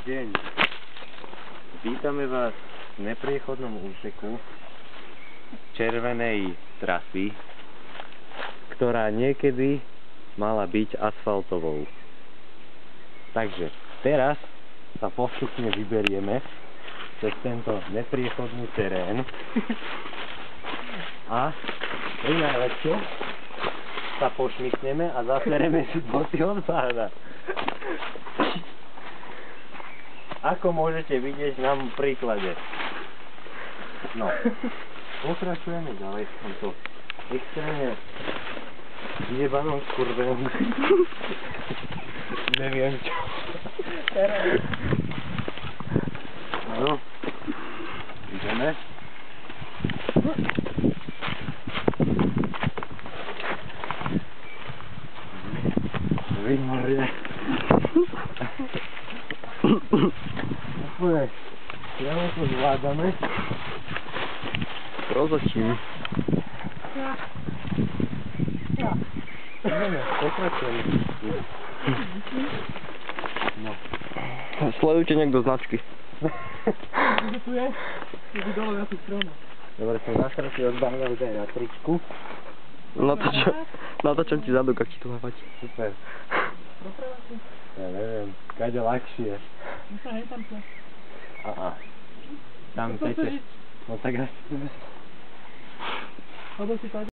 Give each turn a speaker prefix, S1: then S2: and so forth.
S1: deň. Vítame vás v nepriechodnom úseku červenej trasy, ktorá niekedy mala byť asfaltovou. Takže teraz sa postupne vyberieme cez tento nepriechodný terén a pri najlepšie sa pošmykneme a zasereme si boty od pána. Ako môžete vidieť na príklade. No, pokračujeme ďalej v tomto extrémne vyjebanom skurvenom. Neviem čo. No, ideme. Výborne. Úplne, priamo to zvládame.
S2: Prozatím.
S1: Ideme, pokračujeme. No.
S2: Sledujte niekto značky.
S3: Kde tu je? Je dole na tú stromu.
S1: Dobre, som nasratý odbavil aj na tričku.
S2: Natočím ti zadok, ak ti to hávať.
S1: Super.
S3: Doprava si?
S1: Ja neviem, kade ľahšie.
S3: No sa hej tam sa.
S1: Tam
S3: To
S1: teče.
S3: chceš ísť?
S1: No tak asi.
S3: Alebo si tak